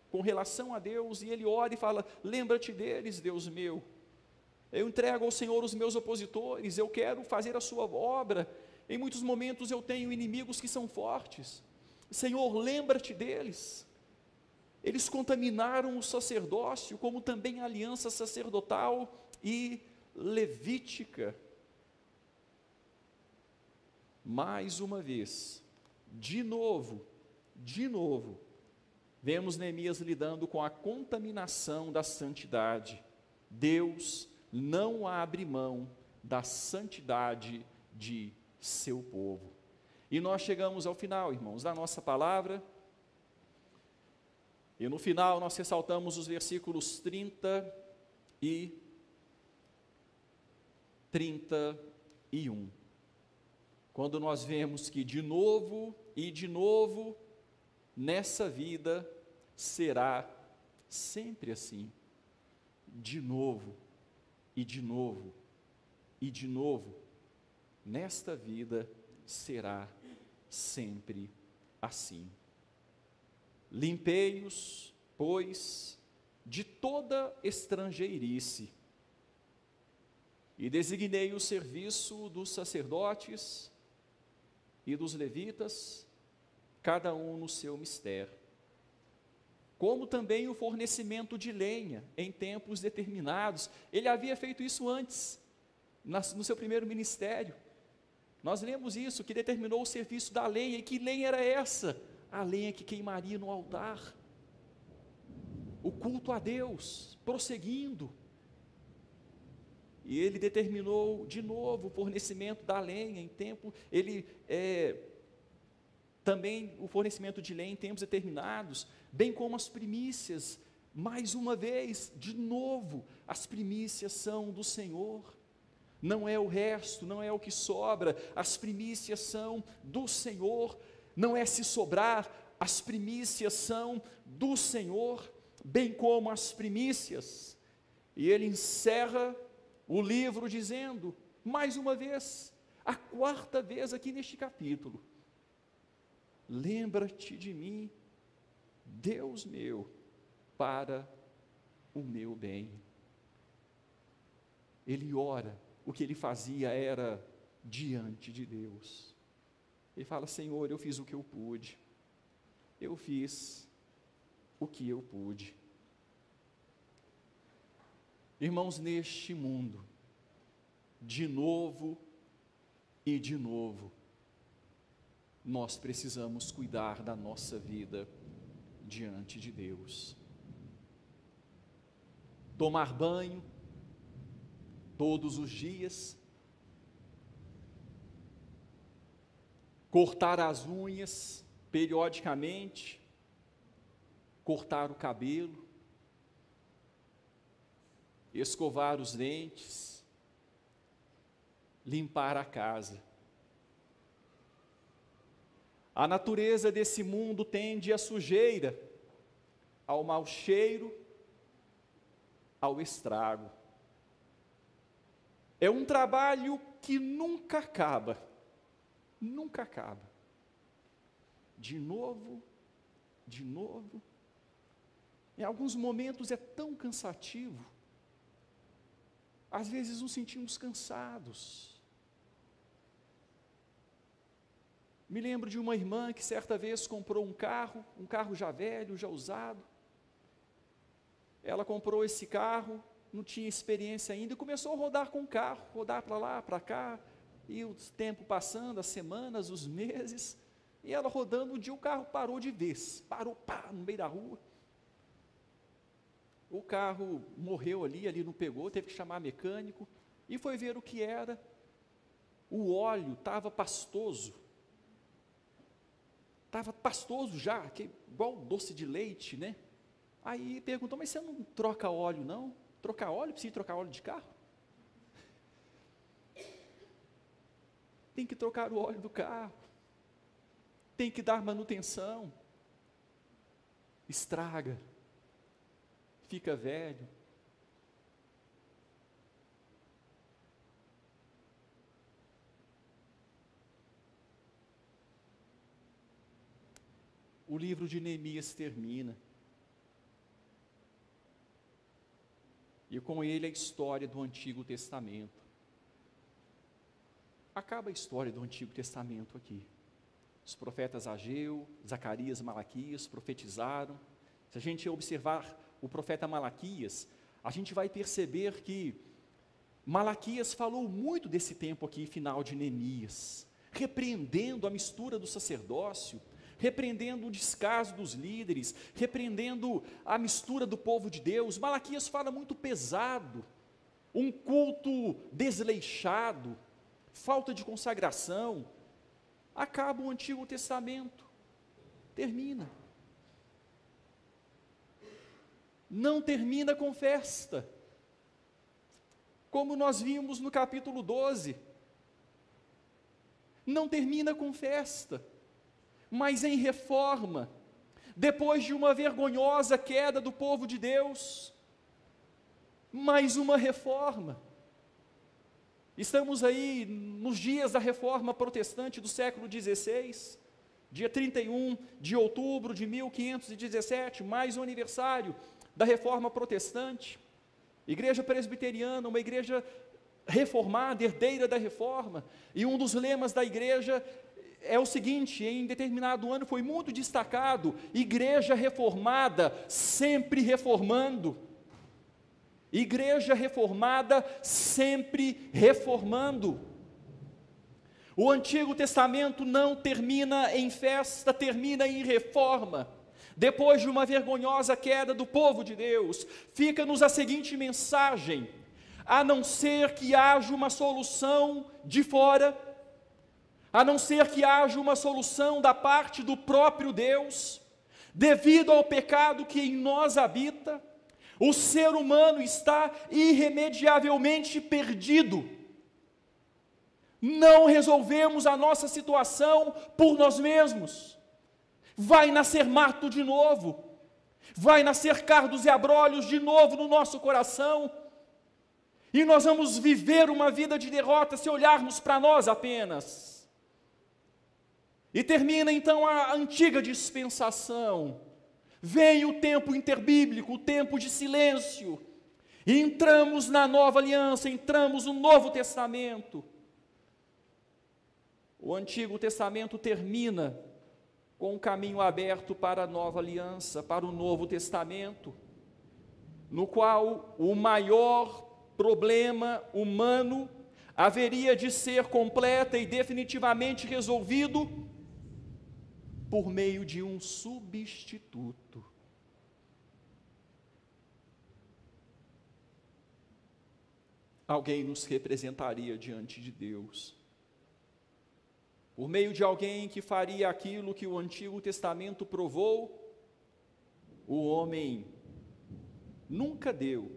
S1: com relação a Deus, e ele ora e fala: lembra-te deles, Deus meu. Eu entrego ao Senhor os meus opositores, eu quero fazer a sua obra. Em muitos momentos eu tenho inimigos que são fortes. Senhor, lembra-te deles. Eles contaminaram o sacerdócio, como também a aliança sacerdotal e levítica. Mais uma vez, de novo, vemos Neemias lidando com a contaminação da santidade. Deus não abre mão da santidade de seu povo. E nós chegamos ao final, irmãos, da nossa palavra. E no final nós ressaltamos os versículos 30 e 31. Quando nós vemos que de novo e de novo, nessa vida será sempre assim. De novo, e de novo, e de novo, nesta vida será sempre assim. Limpei-os, pois, de toda estrangeirice, e designei o serviço dos sacerdotes e dos levitas, cada um no seu mistério, como também o fornecimento de lenha em tempos determinados. Ele havia feito isso antes, no seu primeiro ministério. Nós lemos isso, que determinou o serviço da lenha. E que lenha era essa? A lenha que queimaria no altar. O culto a Deus, prosseguindo. E ele determinou de novo o fornecimento da lenha em tempo, também o fornecimento de lenha em tempos determinados, bem como as primícias. Mais uma vez, de novo, as primícias são do Senhor, não é o resto, não é o que sobra, as primícias são do Senhor, não é se sobrar, as primícias são do Senhor, bem como as primícias. E ele encerra o livro dizendo, mais uma vez, a quarta vez aqui neste capítulo: lembra-te de mim, Deus meu, para o meu bem. Ele ora, o que ele fazia era diante de Deus. Ele fala: Senhor, eu fiz o que eu pude. Eu fiz o que eu pude. Irmãos, neste mundo, de novo e de novo, nós precisamos cuidar da nossa vida diante de Deus. Tomar banho todos os dias, cortar as unhas periodicamente, cortar o cabelo, escovar os dentes, limpar a casa. A natureza desse mundo tende à sujeira, ao mau cheiro, ao estrago. É um trabalho que nunca acaba, nunca acaba. De novo, de novo. Em alguns momentos é tão cansativo. Às vezes nos sentimos cansados. Me lembro de uma irmã que certa vez comprou um carro já velho, já usado. Ela comprou esse carro, não tinha experiência ainda, e começou a rodar com o carro, rodar para lá, para cá, e o tempo passando, as semanas, os meses, e ela rodando, um dia o carro parou de vez, parou, pá, no meio da rua. O carro morreu ali não pegou, teve que chamar mecânico, e foi ver o que era. O óleo estava pastoso já, igual doce de leite, né? Aí perguntou: mas você não troca óleo não? Trocar óleo? Precisa trocar óleo de carro? Tem que trocar o óleo do carro, tem que dar manutenção, estraga, fica velho. O livro de Neemias termina, e com ele a história do Antigo Testamento. Acaba a história do Antigo Testamento aqui. Os profetas Ageu, Zacarias, Malaquias profetizaram. Se a gente observar o profeta Malaquias, a gente vai perceber que Malaquias falou muito desse tempo aqui, final de Neemias, repreendendo a mistura do sacerdócio, repreendendo o descaso dos líderes, repreendendo a mistura do povo de Deus. Malaquias fala muito pesado, um culto desleixado, falta de consagração. Acaba o Antigo Testamento, termina. Não termina com festa, como nós vimos no capítulo 12, não termina com festa, mas em reforma. Depois de uma vergonhosa queda do povo de Deus, mais uma reforma. Estamos aí nos dias da reforma protestante do século XVI, dia 31 de outubro de 1517, mais um aniversário da reforma protestante. Igreja presbiteriana, uma igreja reformada, herdeira da reforma, e um dos lemas da igreja é o seguinte: em determinado ano foi muito destacado: igreja reformada, sempre reformando. Igreja reformada, sempre reformando. O Antigo Testamento não termina em festa, termina em reforma. Depois de uma vergonhosa queda do povo de Deus, fica-nos a seguinte mensagem: a não ser que haja uma solução de fora, a não ser que haja uma solução da parte do próprio Deus, devido ao pecado que em nós habita, o ser humano está irremediavelmente perdido. Não resolvemos a nossa situação por nós mesmos. Vai nascer mato de novo, vai nascer cardos e abrolhos de novo no nosso coração, e nós vamos viver uma vida de derrota se olharmos para nós apenas. E termina então a antiga dispensação, vem o tempo interbíblico, o tempo de silêncio, e entramos na nova aliança, entramos no Novo Testamento. O Antigo Testamento termina com o caminho aberto para a nova aliança, para o Novo Testamento, no qual o maior problema humano haveria de ser completa e definitivamente resolvido por meio de um substituto. Alguém nos representaria diante de Deus, por meio de alguém que faria aquilo que o Antigo Testamento provou, o homem nunca deu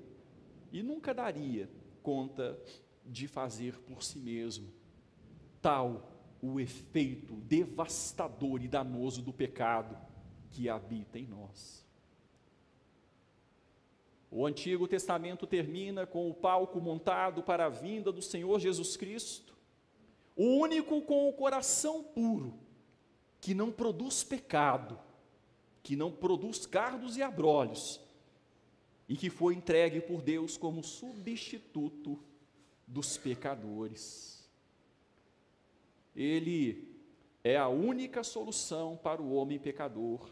S1: e nunca daria conta de fazer por si mesmo. Tal o efeito devastador e danoso do pecado que habita em nós. O Antigo Testamento termina com o palco montado para a vinda do Senhor Jesus Cristo, o único com o coração puro, que não produz pecado, que não produz cardos e abrolhos, e que foi entregue por Deus como substituto dos pecadores. Ele é a única solução para o homem pecador.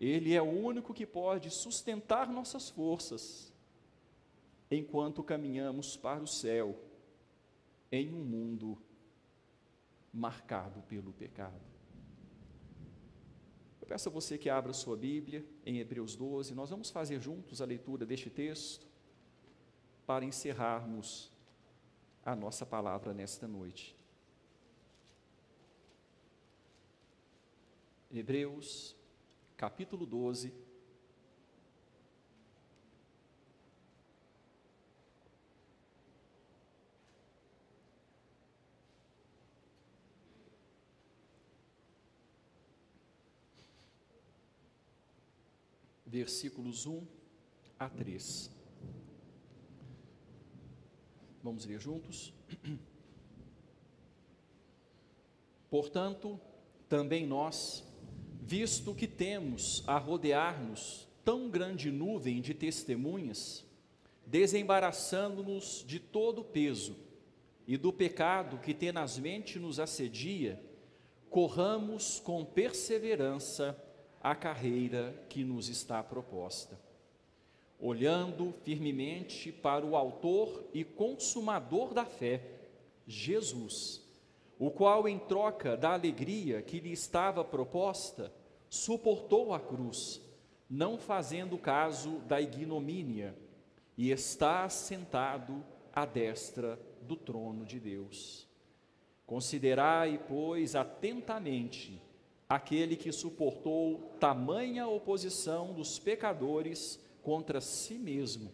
S1: Ele é o único que pode sustentar nossas forças enquanto caminhamos para o céu em um mundo marcado pelo pecado. Eu peço a você que abra sua Bíblia em Hebreus 12, nós vamos fazer juntos a leitura deste texto para encerrarmos a nossa palavra nesta noite. Hebreus, capítulo 12, versículos 1 a 3. Vamos ler juntos? Portanto, também nós, visto que temos a rodear-nos tão grande nuvem de testemunhas, desembaraçando-nos de todo o peso e do pecado que tenazmente nos assedia, corramos com perseverança a carreira que nos está proposta, olhando firmemente para o autor e consumador da fé, Jesus, o qual, em troca da alegria que lhe estava proposta, suportou a cruz, não fazendo caso da ignomínia, e está sentado à destra do trono de Deus. Considerai, pois, atentamente aquele que suportou tamanha oposição dos pecadores contra si mesmo,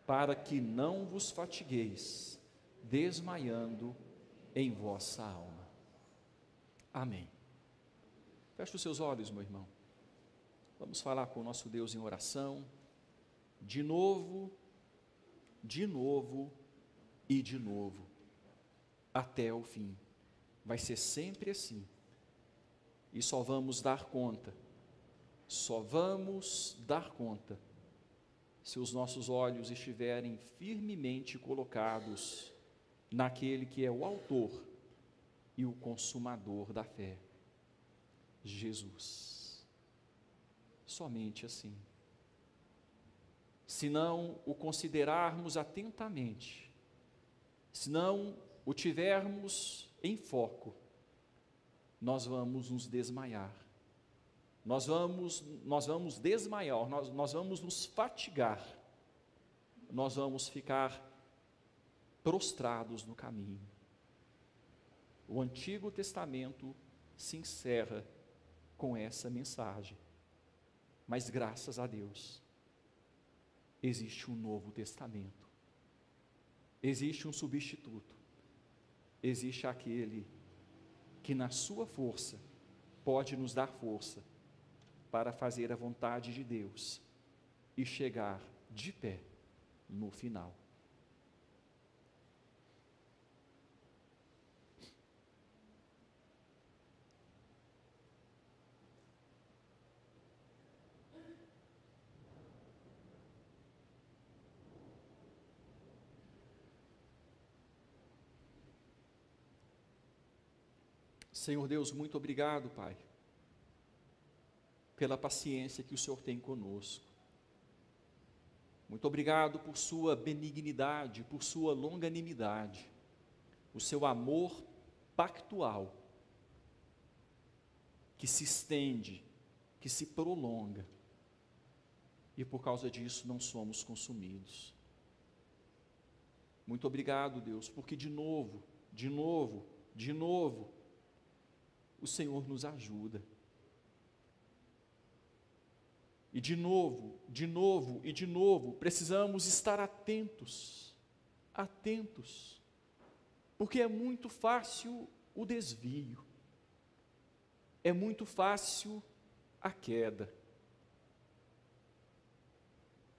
S1: para que não vos fatigueis, desmaiando em vossa alma. Amém. Feche os seus olhos, meu irmão. Vamos falar com o nosso Deus em oração, de novo e de novo, até o fim. Vai ser sempre assim. E só vamos dar conta se os nossos olhos estiverem firmemente colocados naquele que é o autor e o consumador da fé, Jesus. Somente assim. Se não o considerarmos atentamente, se não o tivermos em foco, nós vamos nos desmaiar, nós vamos desmaiar, nós vamos nos fatigar, nós vamos ficar prostrados no caminho. O Antigo Testamento se encerra com essa mensagem, mas graças a Deus, existe um Novo Testamento, existe um substituto, existe aquele que na sua força pode nos dar força para fazer a vontade de Deus e chegar de pé no final. Senhor Deus, muito obrigado, Pai, pela paciência que o Senhor tem conosco. Muito obrigado por sua benignidade, por sua longanimidade, o seu amor pactual, que se estende, que se prolonga, e por causa disso não somos consumidos. Muito obrigado, Deus, porque de novo, o Senhor nos ajuda. E de novo, precisamos estar atentos, porque é muito fácil o desvio, é muito fácil a queda.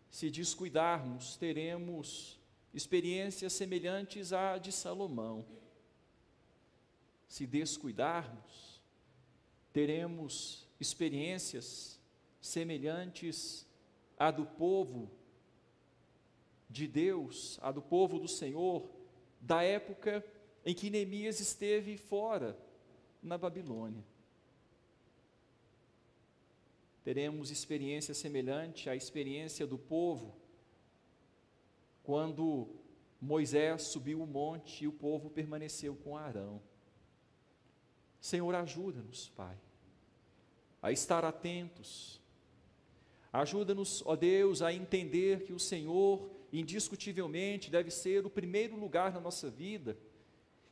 S1: Se descuidarmos, teremos experiências semelhantes à de Salomão. Se descuidarmos, teremos experiências semelhantes à do povo de Deus, à do povo do Senhor, da época em que Neemias esteve fora, na Babilônia. Teremos experiência semelhante à experiência do povo, quando Moisés subiu o monte e o povo permaneceu com Arão. Senhor, ajuda-nos, Pai, a estar atentos. Ajuda-nos, ó Deus, a entender que o Senhor, indiscutivelmente, deve ser o primeiro lugar na nossa vida.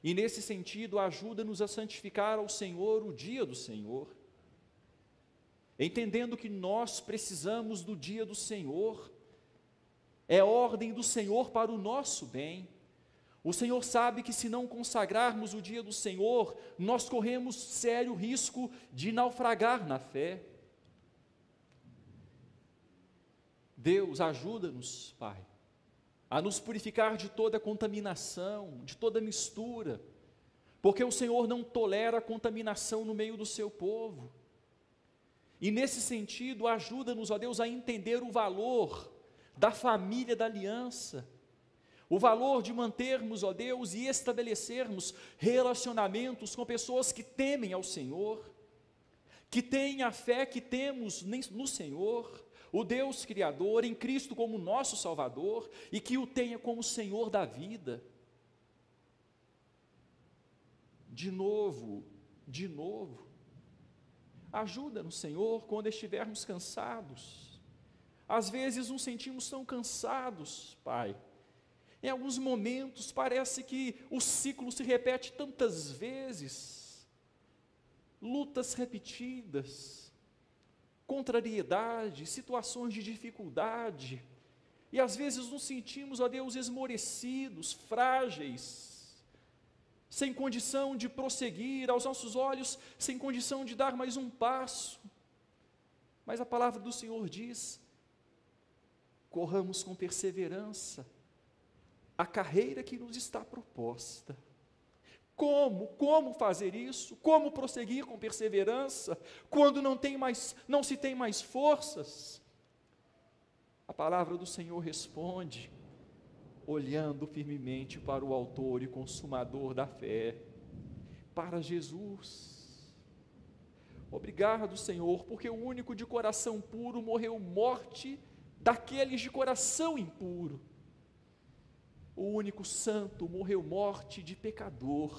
S1: E nesse sentido, ajuda-nos a santificar ao Senhor o dia do Senhor. Entendendo que nós precisamos do dia do Senhor, é ordem do Senhor para o nosso bem. O Senhor sabe que se não consagrarmos o dia do Senhor, nós corremos sério risco de naufragar na fé. Deus, ajuda-nos, Pai, a nos purificar de toda contaminação, de toda mistura, porque o Senhor não tolera a contaminação no meio do seu povo. E nesse sentido, ajuda-nos, ó Deus, a entender o valor da família da aliança, o valor de mantermos, ó Deus, e estabelecermos relacionamentos com pessoas que temem ao Senhor, que têm a fé que temos no Senhor, o Deus Criador, em Cristo como nosso Salvador, e que o tenha como Senhor da vida. De novo, ajuda-nos, Senhor, quando estivermos cansados. Às vezes nos sentimos tão cansados, Pai. Em alguns momentos parece que o ciclo se repete tantas vezes, lutas repetidas, contrariedade, situações de dificuldade, e às vezes nos sentimos, ó Deus, esmorecidos, frágeis, sem condição de prosseguir, aos nossos olhos, sem condição de dar mais um passo. Mas a palavra do Senhor diz: corramos com perseverança a carreira que nos está proposta. Como fazer isso? Como prosseguir com perseverança quando não se tem mais forças? A palavra do Senhor responde: olhando firmemente para o autor e consumador da fé, para Jesus. Obrigado, Senhor, porque o único de coração puro morreu morte daqueles de coração impuro. O único santo morreu morte de pecador.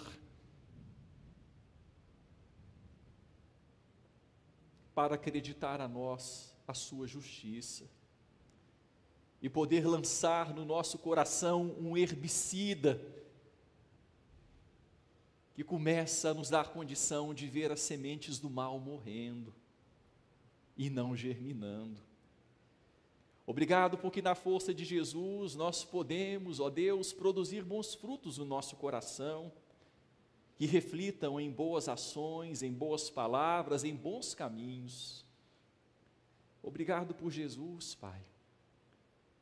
S1: Para acreditar a nós a sua justiça e poder lançar no nosso coração um herbicida que começa a nos dar condição de ver as sementes do mal morrendo e não germinando. Obrigado porque na força de Jesus nós podemos, ó Deus, produzir bons frutos no nosso coração, que reflitam em boas ações, em boas palavras, em bons caminhos. Obrigado por Jesus, Pai.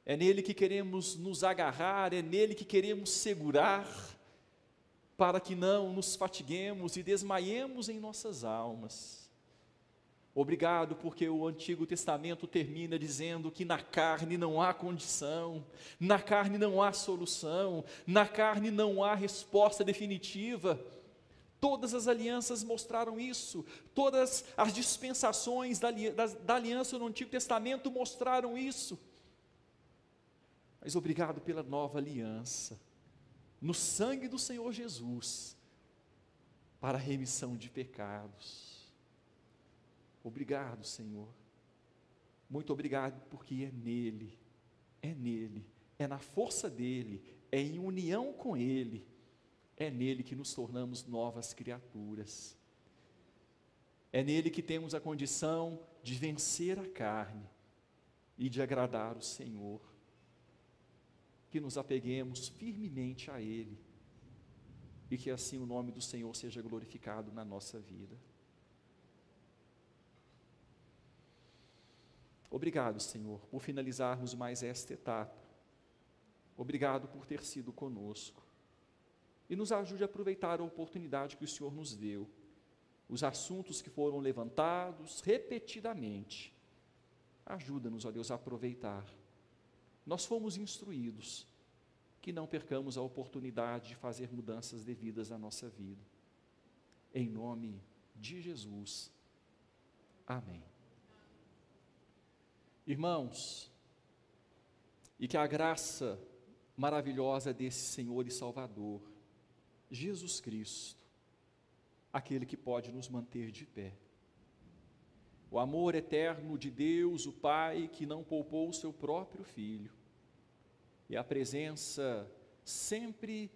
S1: É nele que queremos nos agarrar, é nele que queremos segurar, para que não nos fatiguemos e desmaiemos em nossas almas. Obrigado porque o Antigo Testamento termina dizendo que na carne não há condição, na carne não há solução, na carne não há resposta definitiva. Todas as alianças mostraram isso, todas as dispensações da aliança no Antigo Testamento mostraram isso. Mas obrigado pela nova aliança, no sangue do Senhor Jesus, para a remissão de pecados. Obrigado, Senhor. Muito obrigado, porque é nele, é na força dele, é em união com ele, é nele que nos tornamos novas criaturas. É nele que temos a condição de vencer a carne e de agradar o Senhor. Que nos apeguemos firmemente a ele e que assim o nome do Senhor seja glorificado na nossa vida. Obrigado, Senhor, por finalizarmos mais esta etapa. Obrigado por ter sido conosco. E nos ajude a aproveitar a oportunidade que o Senhor nos deu. Os assuntos que foram levantados repetidamente. Ajuda-nos, ó Deus, a aproveitar. Nós fomos instruídos que não percamos a oportunidade de fazer mudanças devidas à nossa vida. Em nome de Jesus. Amém. Irmãos, e que a graça maravilhosa desse Senhor e Salvador, Jesus Cristo, aquele que pode nos manter de pé, o amor eterno de Deus, o Pai, que não poupou o seu próprio Filho, e a presença sempre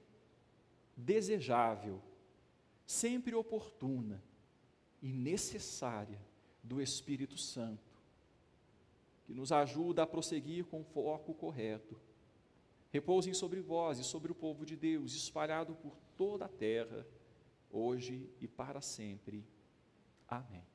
S1: desejável, sempre oportuna e necessária do Espírito Santo, que nos ajuda a prosseguir com o foco correto. Repousem sobre vós e sobre o povo de Deus, espalhado por toda a terra, hoje e para sempre. Amém.